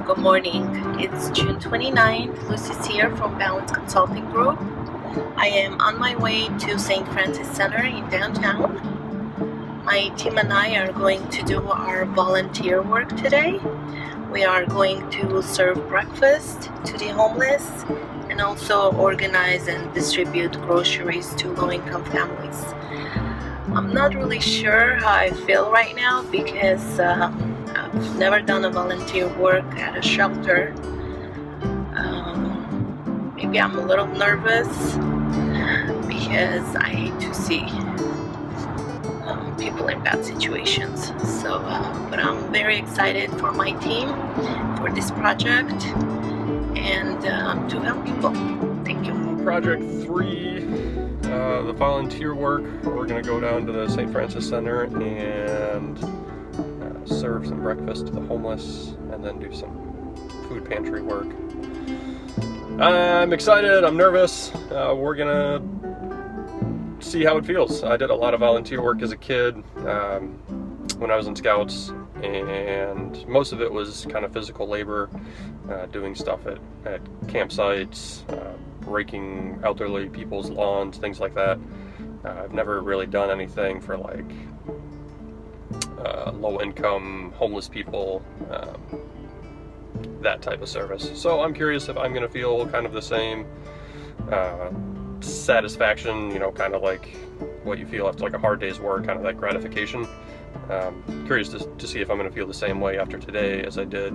Good morning. It's June 29th. Lucy's here from Balance Consulting Group. I am on my way to St. Francis Center in downtown. My team and I are going to do our volunteer work today. We are going to serve breakfast to the homeless and also organize and distribute groceries to low-income families. I'm not really sure how I feel right now because I've never done a volunteer work at a shelter. Maybe I'm a little nervous because I hate to see people in bad situations. But I'm very excited for my team, for this project, and to help people. Thank you. Project 3, the volunteer work. We're going to go down to the St. Francis Center and serve some breakfast to the homeless and then do some food pantry work. I'm excited, I'm nervous. We're gonna see how it feels. I did a lot of volunteer work as a kid when I was in Scouts, and most of it was kind of physical labor, doing stuff at campsites, raking elderly people's lawns, things like that. I've never really done anything for like low-income homeless people, that type of service. So I'm curious if I'm going to feel kind of the same satisfaction, you know, kind of like what you feel after like a hard day's work, kind of that gratification. Curious to see if I'm going to feel the same way after today as I did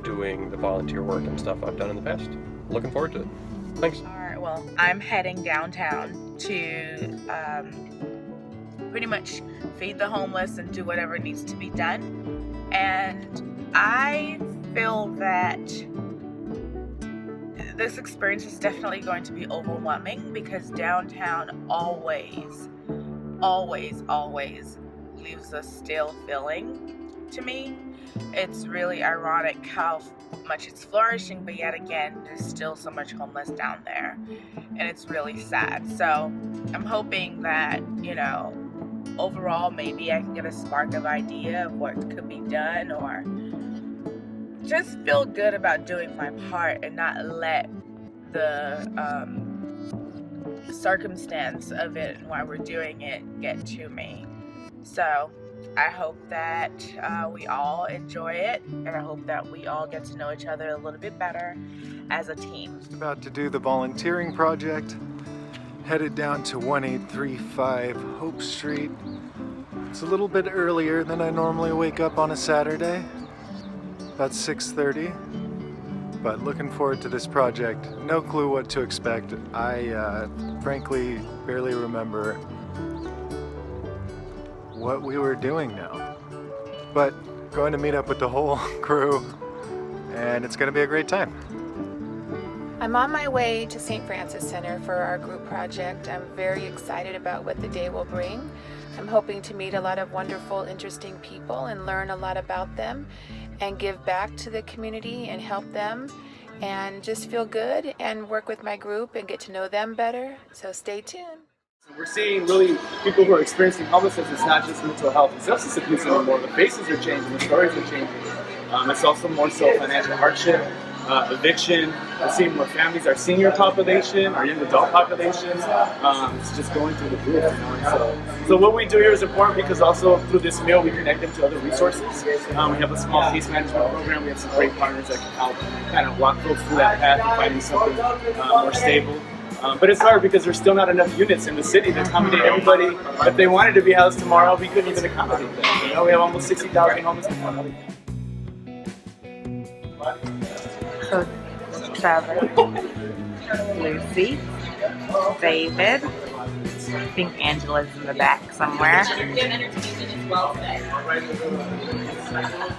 doing the volunteer work and stuff I've done in the past. Looking forward to it. Thanks. Alright, well, I'm heading downtown to pretty much feed the homeless and do whatever needs to be done. And I feel that this experience is definitely going to be overwhelming because downtown always leaves a stale feeling to me. It's really ironic how much it's flourishing, but yet again, there's still so much homeless down there, and it's really sad. So I'm hoping that, you know, overall maybe I can get a spark of idea of what could be done, or just feel good about doing my part and not let the circumstance of it and why we're doing it get to me. So I hope that we all enjoy it, and I hope that we all get to know each other a little bit better as a team. Just about to do the volunteering project. Headed down to 1835 Hope Street. It's a little bit earlier than I normally wake up on a Saturday, about 6:30, but looking forward to this project. No clue what to expect. I frankly barely remember what we were doing now, but going to meet up with the whole crew, and it's going to be a great time. I'm on my way to St. Francis Center for our group project. I'm very excited about what the day will bring. I'm hoping to meet a lot of wonderful, interesting people and learn a lot about them and give back to the community and help them and just feel good and work with my group and get to know them better. So stay tuned. We're seeing really people who are experiencing homelessness. It's not just mental health and substance abuse anymore. The faces are changing, the stories are changing. It's also more so financial hardship, eviction. We're seeing more families, our senior population, our young adult population. It's just going through the roof, you know. And so what we do here is important because also through this meal we connect them to other resources. We have a small case management program. We have some great partners that can help kind of walk folks through that path of finding something more stable. But it's hard because there's still not enough units in the city to accommodate everybody. If they wanted to be housed tomorrow, we couldn't even accommodate them. You know, we have almost 60,000 homeless people. So, Trevor, Lucy, David, I think Angela's in the back somewhere.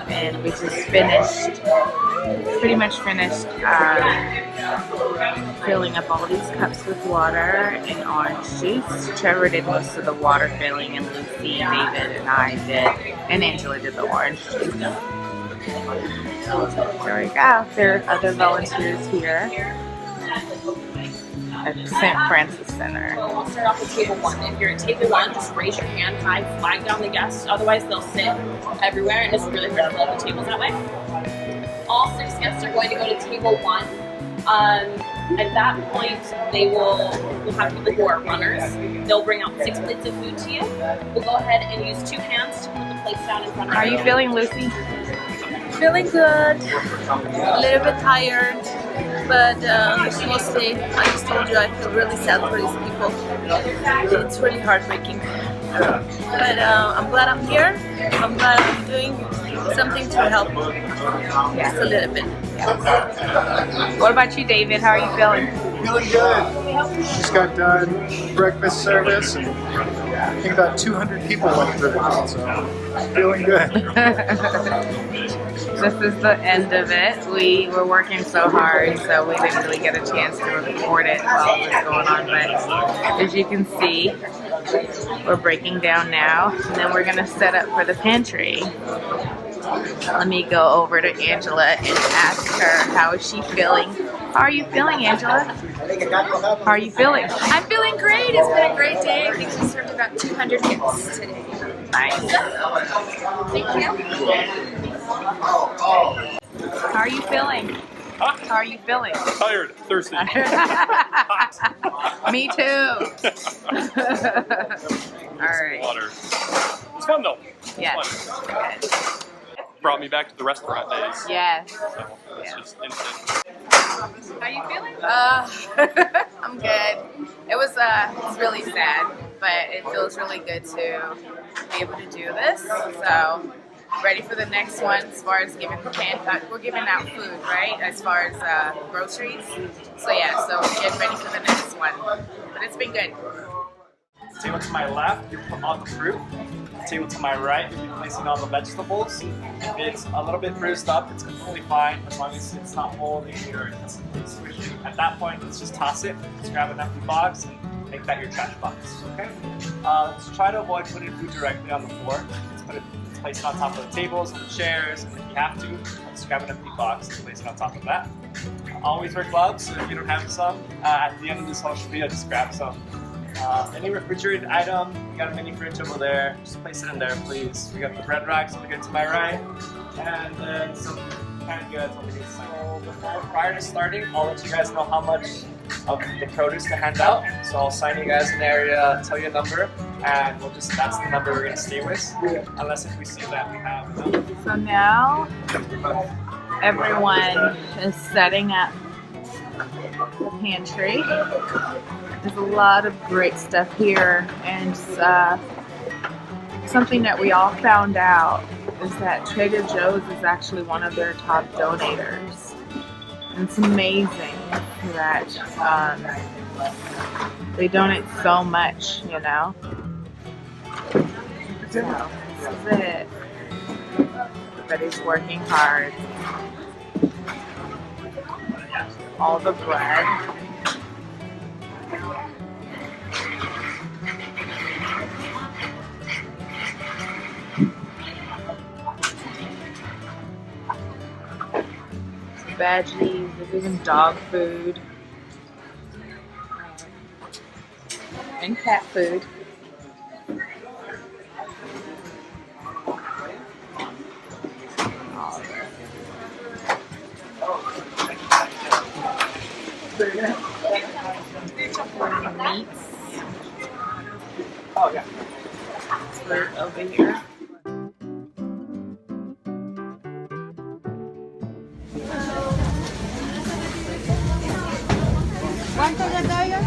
And we just pretty much finished filling up all these cups with water and orange juice. Trevor did most of the water filling, and Lucy, David, and I did, and Angela did the orange juice. There we go. There are other volunteers here at St. Francis Center. We'll start off with table 1. If you're at table 1, just raise your hand high, flag down the guests. Otherwise, they'll sit everywhere, and it's really hard to fill up the tables that way. All guests are going to go to table 1. At that point, we'll have people who are runners. They'll bring out 6 plates of food to you. We'll go ahead and use 2 hands to put the plates down in front of you. How are you feeling, Lucy? Feeling good, a little bit tired, but mostly, I just told you, I feel really sad for these people. It's really heartbreaking. But I'm glad I'm here. I'm glad I'm doing something to help just a little bit. What about you, David? How are you feeling? Feeling good. Just got done breakfast service, and I think about 200 people went through it, so feeling good. This is the end of it. We were working so hard, so we didn't really get a chance to record it while it was going on. But as you can see, we're breaking down now, and then we're gonna set up for the pantry. Let me go over to Angela and ask her how is she feeling. How are you feeling, Angela? How are you feeling? I'm feeling great. It's been a great day. I think we served about 200 guests today. Nice. Thank you. How are you feeling? Huh? How are you feeling? Tired, thirsty. Me too. All right. Water. It's fun though. It's Yes. fun. Good. Brought me back to the restaurant days. Yes. So it's just instant. How you feeling? I'm good. It was it's really sad, but it feels really good to be able to do this. So ready for the next one as far as giving we're giving out food, right? As far as groceries. So yeah, so get ready for the next one. But it's been good. Table to my left, you put all the fruit. Table to my right, you'll be placing all the vegetables. If it's a little bit bruised up, it's completely fine as long as it's not moldy or it's squishy. At that point, let's just toss it. Just grab an empty box and make that your trash box. Okay? Let's try to avoid putting food directly on the floor. Let's place it on top of the tables and the chairs, and if you have to, let's grab an empty box and place it on top of that. Always wear gloves, so if you don't have some, at the end of this whole spiel, just grab some. Any refrigerated item, we got a mini fridge over there, just place it in there please. We got the bread racks over here to my right, and then some canned goods over here. So prior to starting, I'll let you guys know how much of the produce to hand out. So I'll sign you guys an area, tell you a number, and that's the number we're gonna stay with, unless if we see that we have enough. So now everyone is setting up the pantry. There's a lot of great stuff here, and something that we all found out is that Trader Joe's is actually one of their top donators. And it's amazing that they donate so much, you know. So this is it. Everybody's working hard. All the bread. Veggies, there's even dog food and cat food. Meats. Oh yeah. Fruit over here.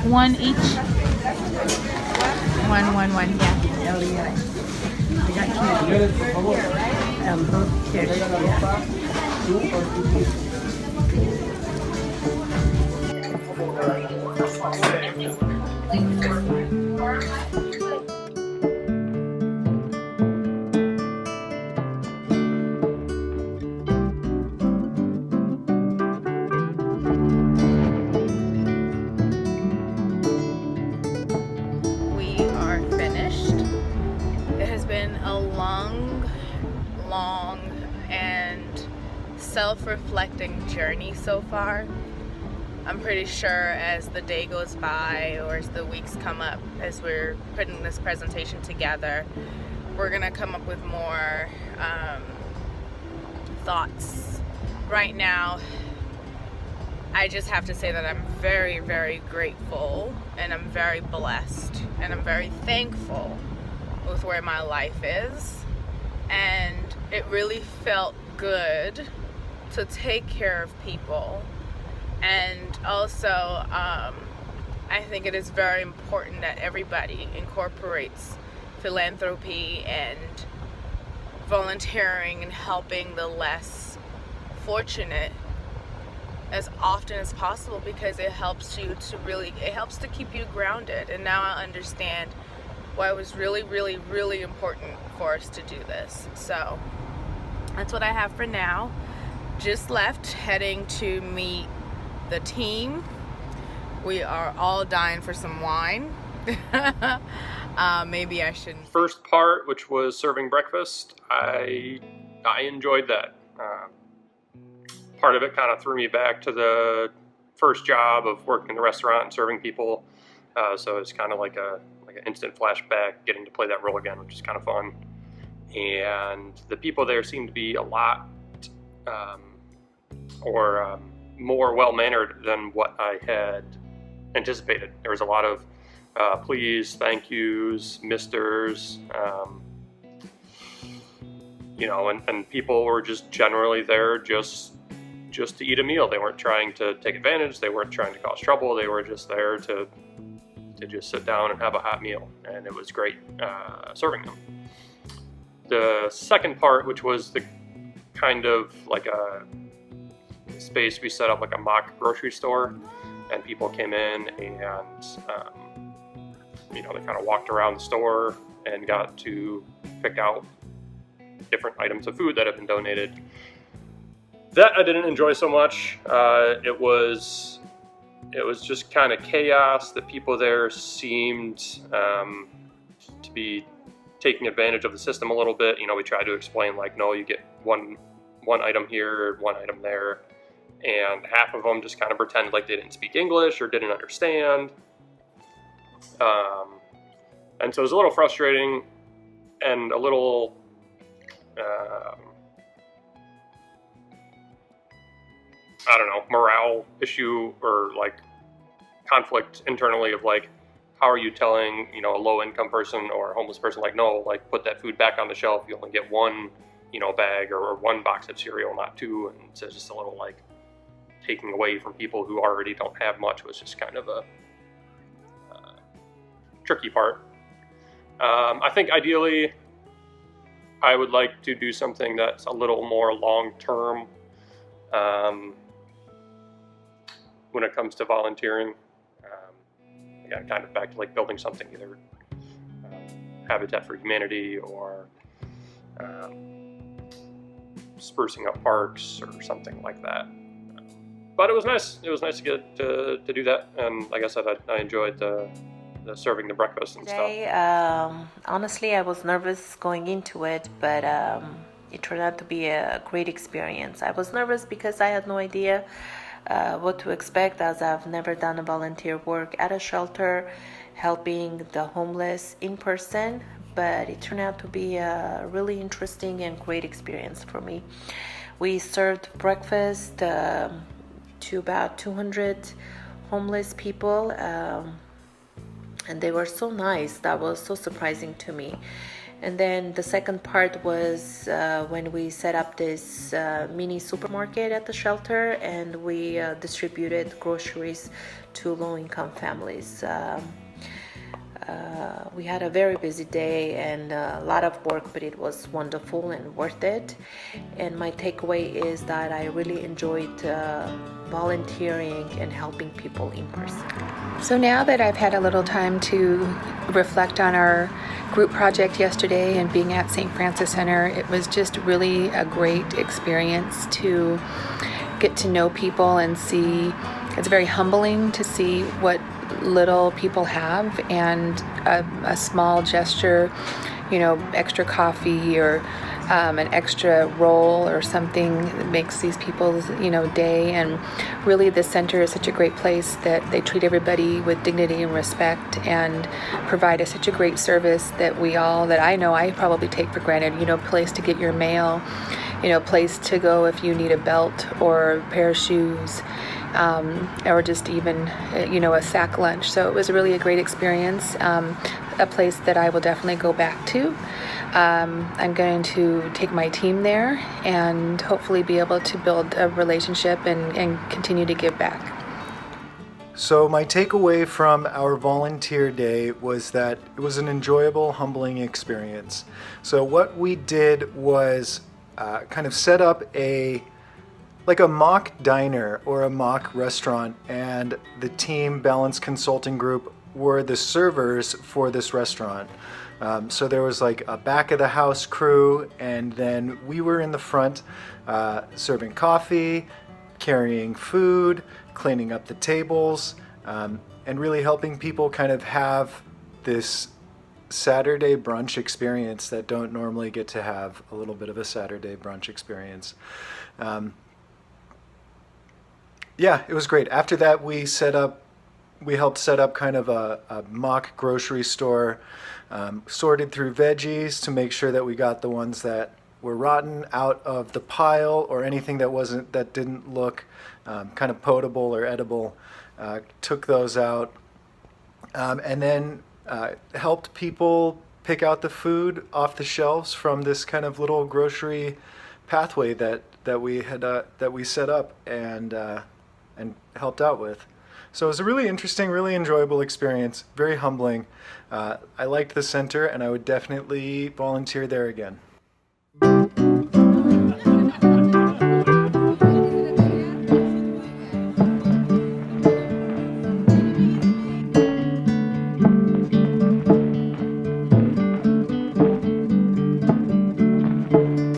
One each. One, yeah. We are finished. It has been a long and self-reflecting journey so far. I'm pretty sure as the day goes by or as the weeks come up, as we're putting this presentation together, we're gonna come up with more thoughts right now, I just have to say that I'm very, very grateful, and I'm very blessed, and I'm very thankful with where my life is. And it really felt good to take care of people. And also, I think it is very important that everybody incorporates philanthropy and volunteering and helping the less fortunate as often as possible, because it helps you to it helps to keep you grounded. And now I understand why it was really, really, really important for us to do this. So that's what I have for now. Just left, heading to meet the team. We are all dying for some wine. Maybe I shouldn't. First part, which was serving breakfast, I enjoyed that. Part of it kind of threw me back to the first job of working in the restaurant and serving people. So it's kind of like an instant flashback, getting to play that role again, which is kind of fun. And the people there seemed to be a lot more well-mannered than what I had anticipated. There was a lot of please, thank yous, misters, and people were just generally there just to eat a meal. They weren't trying to take advantage. They weren't trying to cause trouble. They were just there to just sit down and have a hot meal, and it was great serving them. The second part, which was the kind of like a space we set up like a mock grocery store, and people came in and they kind of walked around the store and got to pick out different items of food that have been donated. That I didn't enjoy so much. It was just kind of chaos. The people there seemed to be taking advantage of the system a little bit. We tried to explain like, no, you get one item here, one item there, and half of them just kind of pretended like they didn't speak English or didn't understand. And so it was a little frustrating and a little morale issue or like conflict internally of like, how are you telling, a low income person or a homeless person, like, no, like put that food back on the shelf. You only get one, bag or one box of cereal, not two. And so it's just a little like taking away from people who already don't have much was just kind of a tricky part. I think ideally I would like to do something that's a little more long-term when it comes to volunteering. Again, kind of back to like building something, either Habitat for Humanity or sprucing up parks or something like that. But it was nice. It was nice to get to do that, and like I said, I enjoyed the serving the breakfast and Today, stuff. honestly, I was nervous going into it, but it turned out to be a great experience. I was nervous because I had no idea what to expect, as I've never done a volunteer work at a shelter helping the homeless in person, but it turned out to be a really interesting and great experience for me. We served breakfast to about 200 homeless people, and they were so nice. That was so surprising to me. And then the second part was when we set up this mini supermarket at the shelter, and we distributed groceries to low-income families. We had a very busy day and a lot of work, but it was wonderful and worth it. And my takeaway is that I really enjoyed volunteering and helping people in person. So now that I've had a little time to reflect on our group project yesterday and being at St. Francis Center, it was just really a great experience to get to know people and see. It's very humbling to see what little people have, and a small gesture, extra coffee or an extra roll or something that makes these people's day. And really the center is such a great place that they treat everybody with dignity and respect and provide us such a great service that I know I probably take for granted, place to get your mail place to go if you need a belt or a pair of shoes, or just even, a sack lunch. So it was really a great experience, a place that I will definitely go back to. I'm going to take my team there and hopefully be able to build a relationship and continue to give back. So my takeaway from our volunteer day was that it was an enjoyable, humbling experience. So what we did was kind of set up a mock diner or a mock restaurant, and the team Balance Consulting Group were the servers for this restaurant. So there was like a back of the house crew, and then we were in the front serving coffee, carrying food, cleaning up the tables, and really helping people kind of have this Saturday brunch experience that don't normally get to have a little bit of a Saturday brunch experience. Yeah, it was great. After that, we helped set up kind of a mock grocery store, sorted through veggies to make sure that we got the ones that were rotten out of the pile, or anything that didn't look kind of potable or edible. Took those out, and then helped people pick out the food off the shelves from this kind of little grocery pathway that we set up and helped out with. So it was a really interesting, really enjoyable experience, very humbling. I liked the center, and I would definitely volunteer there again.